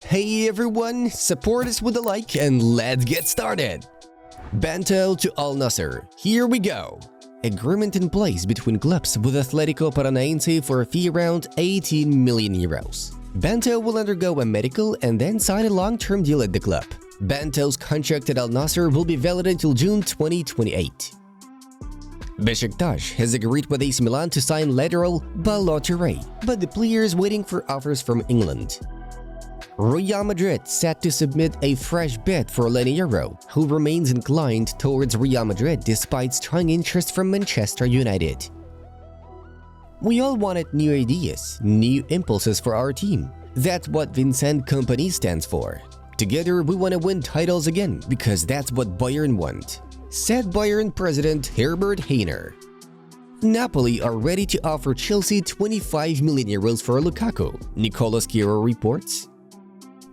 Hey everyone, support us with a like and let's get started! Bento to Al Nassr, here we go! Agreement in place between clubs with Atletico Paranaense for a fee around 18 million euros. Bento will undergo a medical and then sign a long-term deal at the club. Bento's contract at Al Nassr will be valid until June 2028. Besiktas has agreed with AC Milan to sign lateral Balotelli, but the player is waiting for offers from England. Real Madrid set to submit a fresh bid for YORO, who remains inclined towards Real Madrid despite strong interest from Manchester United. We all wanted new ideas, new impulses for our team. That's what Vincent Kompany stands for. Together we want to win titles again because that's what Bayern want, said Bayern president Herbert Hainer. Napoli are ready to offer Chelsea 25 million euros for Lukaku, Nicolas Chiaro reports.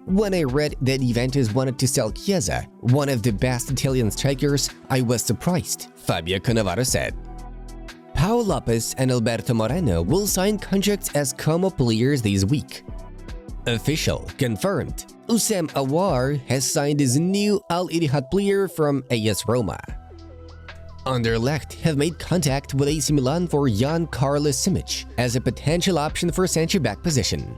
When I read that Juventus wanted to sell Chiesa, one of the best Italian strikers, I was surprised, Fabio Cannavaro said. Pau Lopez and Alberto Moreno will sign contracts as Como players this week. Official, confirmed, Houssem Aouar has signed as new Al Ittihad player from AS Roma. Anderlecht have made contact with AC Milan for Jan Carlos Simic as a potential option for centre-back position.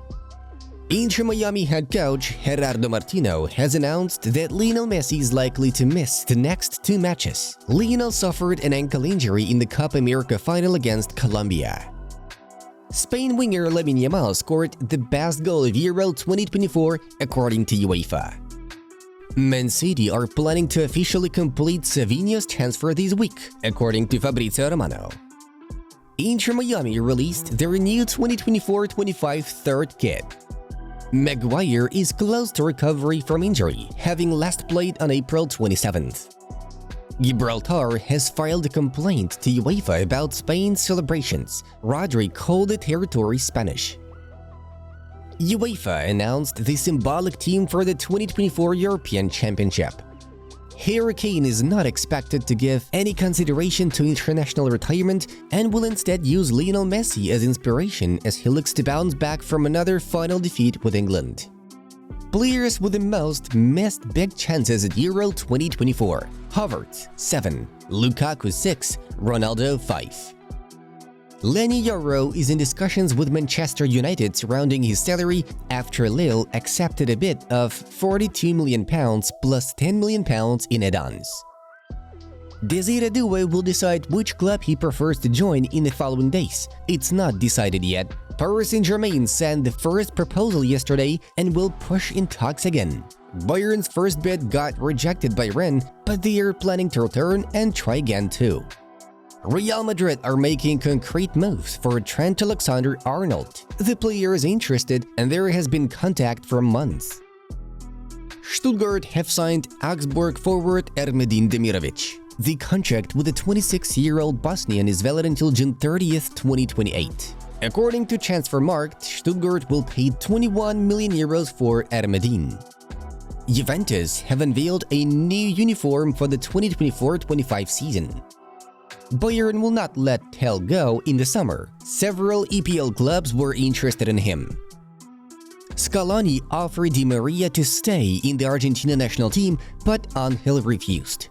Inter Miami head coach Gerardo Martino has announced that Lionel Messi is likely to miss the next 2 matches. Lionel suffered an ankle injury in the Copa America final against Colombia. Spain winger Lamine Yamal scored the best goal of Euro 2024 according to UEFA. Man City are planning to officially complete Savinho's transfer this week, according to Fabrizio Romano. Inter Miami released their new 2024-25 third kit. Maguire is close to recovery from injury, having last played on April 27th. Gibraltar has filed a complaint to UEFA about Spain's celebrations. Rodri called the territory Spanish. UEFA announced the symbolic team for the 2024 European Championship. Harry Kane is not expected to give any consideration to international retirement and will instead use Lionel Messi as inspiration as he looks to bounce back from another final defeat with England. Players with the most missed big chances at Euro 2024: Havertz 7, Lukaku 6, Ronaldo 5. YORO is in discussions with Manchester United surrounding his salary after Lille accepted a bid of £42 million plus £10 million in add-ons. Desire Doué will decide which club he prefers to join in the following days. It's not decided yet. Paris Saint-Germain sent the first proposal yesterday and will push in talks again. Bayern's first bid got rejected by Rennes, but they are planning to return and try again too. Real Madrid are making concrete moves for Trent Alexander-Arnold. The player is interested and there has been contact for months. Stuttgart have signed Augsburg forward Ermedin Demirovic. The contract with the 26-year-old Bosnian is valid until June 30th, 2028. According to Transfermarkt, Stuttgart will pay 21 million euros for Ermedin. Juventus have unveiled a new uniform for the 2024-25 season. Bayern will not let Tell go in the summer. Several EPL clubs were interested in him. Scaloni offered Di Maria to stay in the Argentina national team, but Angel refused.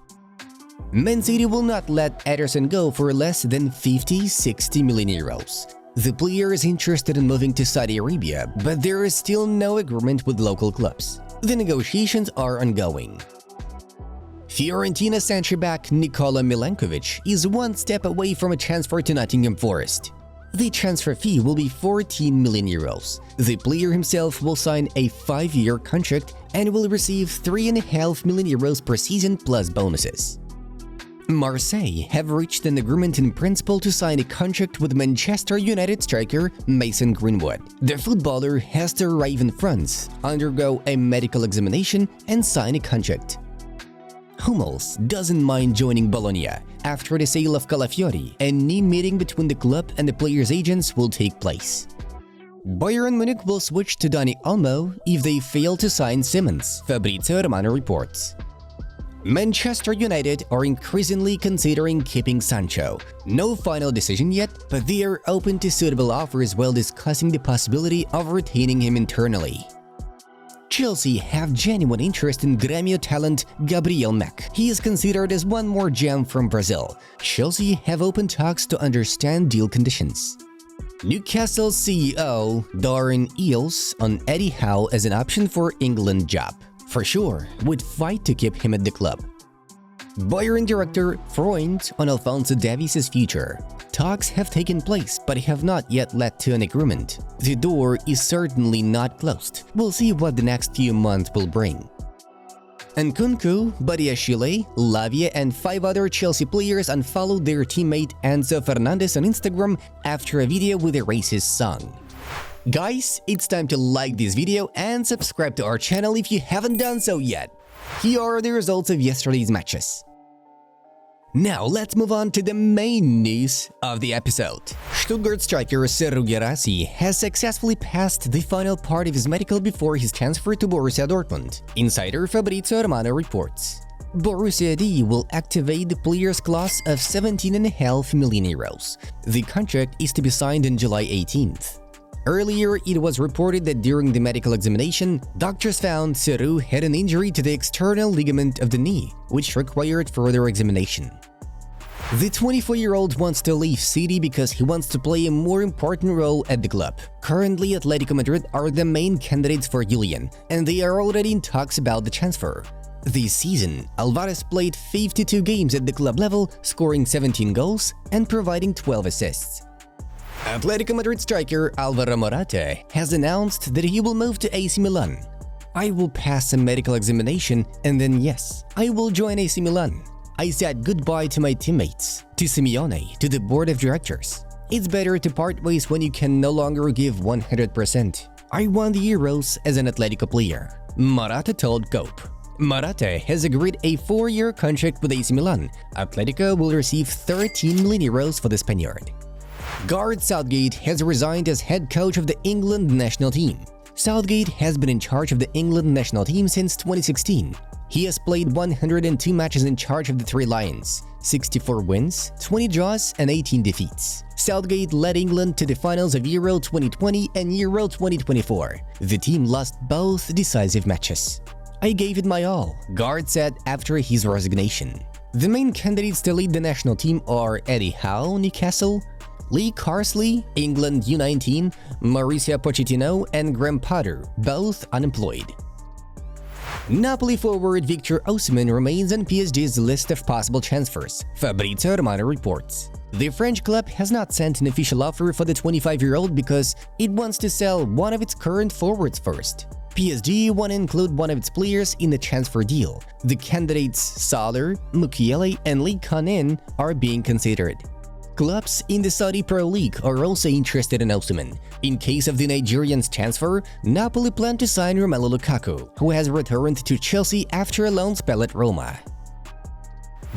Man City will not let Ederson go for less than 50-60 million euros. The player is interested in moving to Saudi Arabia, but there is still no agreement with local clubs. The negotiations are ongoing. Fiorentina centre-back Nikola Milankovic is one step away from a transfer to Nottingham Forest. The transfer fee will be 14 million euros. The player himself will sign a 5-year contract and will receive 3.5 million euros per season plus bonuses. Marseille have reached an agreement in principle to sign a contract with Manchester United striker Mason Greenwood. The footballer has to arrive in France, undergo a medical examination and sign a contract. Hummels doesn't mind joining Bologna. After the sale of Calafiori, a new meeting between the club and the player's agents will take place. Bayern Munich will switch to Dani Olmo if they fail to sign Simmons, Fabrizio Romano reports. Manchester United are increasingly considering keeping Sancho. No final decision yet, but they are open to suitable offers while discussing the possibility of retaining him internally. Chelsea have genuine interest in Grêmio talent Gabriel Mack. He is considered as one more gem from Brazil. Chelsea have opened talks to understand deal conditions. Newcastle CEO Darren Eales on Eddie Howe as an option for England job. For sure, would fight to keep him at the club. Bayern director Freund on Alphonso Davies' future. Talks have taken place but have not yet led to an agreement. The door is certainly not closed. We'll see what the next few months will bring. Nkunku, Badiashile, Lavia and 5 other Chelsea players unfollowed their teammate Enzo Fernandez on Instagram after a video with a racist song. Guys, it's time to like this video and subscribe to our channel if you haven't done so yet. Here are the results of yesterday's matches. Now let's move on to the main news of the episode. Stuttgart striker Serhou Guirassy has successfully passed the final part of his medical before his transfer to Borussia Dortmund. Insider Fabrizio Romano reports. Borussia D will activate the player's clause of 17.5 million euros. The contract is to be signed on July 18th. Earlier, it was reported that during the medical examination, doctors found Serhou had an injury to the external ligament of the knee, which required further examination. The 24-year-old wants to leave City because he wants to play a more important role at the club. Currently, Atletico Madrid are the main candidates for Julian, and they are already in talks about the transfer. This season, Alvarez played 52 games at the club level, scoring 17 goals and providing 12 assists. Atletico Madrid striker Alvaro Morata has announced that he will move to AC Milan. I will pass a medical examination and then yes, I will join AC Milan. I said goodbye to my teammates, to Simeone, to the board of directors. It's better to part ways when you can no longer give 100%. I won the Euros as an Atletico player, Morata told Cope. Morata has agreed a 4-year contract with AC Milan. Atletico will receive 13 million euros for the Spaniard. Gareth Southgate has resigned as head coach of the England national team. Southgate has been in charge of the England national team since 2016. He has played 102 matches in charge of the Three Lions, 64 wins, 20 draws and 18 defeats. Southgate led England to the finals of Euro 2020 and Euro 2024. The team lost both decisive matches. I gave it my all, Gareth said after his resignation. The main candidates to lead the national team are Eddie Howe, Newcastle, Lee Carsley, England U19, Mauricio Pochettino and Graham Potter, both unemployed. Napoli forward Victor Osimhen remains on PSG's list of possible transfers, Fabrizio Romano reports. The French club has not sent an official offer for the 25-year-old because it wants to sell one of its current forwards first. PSG want to include one of its players in the transfer deal. The candidates Salah, Mukiele and Lee Khan-in are being considered. Clubs in the Saudi Pro League are also interested in Osimhen. In case of the Nigerian's transfer, Napoli plan to sign Romelu Lukaku, who has returned to Chelsea after a loan spell at Roma.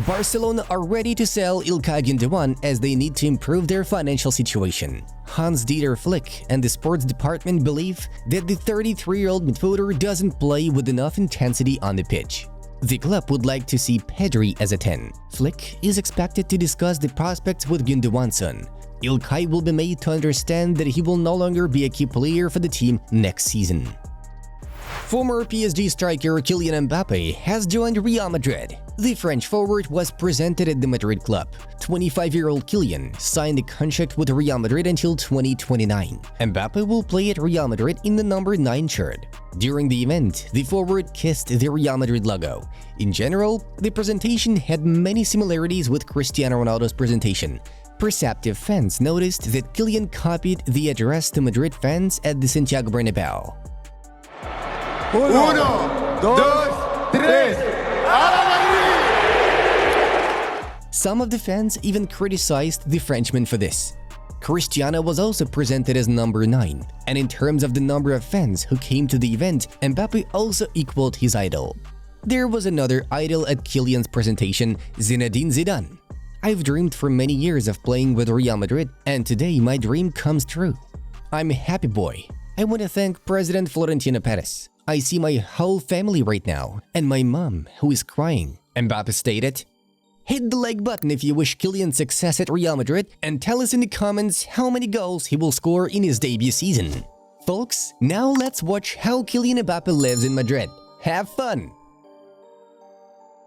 Barcelona are ready to sell Ilkay Gündoğan as they need to improve their financial situation. Hans-Dieter Flick and the sports department believe that the 33-year-old midfielder doesn't play with enough intensity on the pitch. The club would like to see Pedri as a 10. Flick is expected to discuss the prospects with Gündoğan's son. Ilkay will be made to understand that he will no longer be a key player for the team next season. Former PSG striker Kylian MBAPPE has joined Real Madrid. The French forward was presented at the Madrid club. 25-year-old Kylian signed a contract with Real Madrid until 2029. MBAPPE will play at Real Madrid in the number 9 shirt. During the event, the forward kissed the Real Madrid logo. In general, the presentation had many similarities with Cristiano Ronaldo's presentation. Perceptive fans noticed that Kylian copied the address to Madrid fans at the Santiago Bernabéu. Uno, dos, tres, Some of the fans even criticized the Frenchman for this. Cristiano was also presented as number 9, and in terms of the number of fans who came to the event, Mbappe also equaled his idol. There was another idol at Kylian's presentation, Zinedine Zidane. I've dreamed for many years of playing with Real Madrid, and today my dream comes true. I'm a happy boy. I want to thank President Florentino Perez. I see my whole family right now, and my mom, who is crying, Mbappe stated. Hit the like button if you wish Kylian success at Real Madrid, and tell us in the comments how many goals he will score in his debut season. Folks, now let's watch how Kylian Mbappe lives in Madrid. Have fun!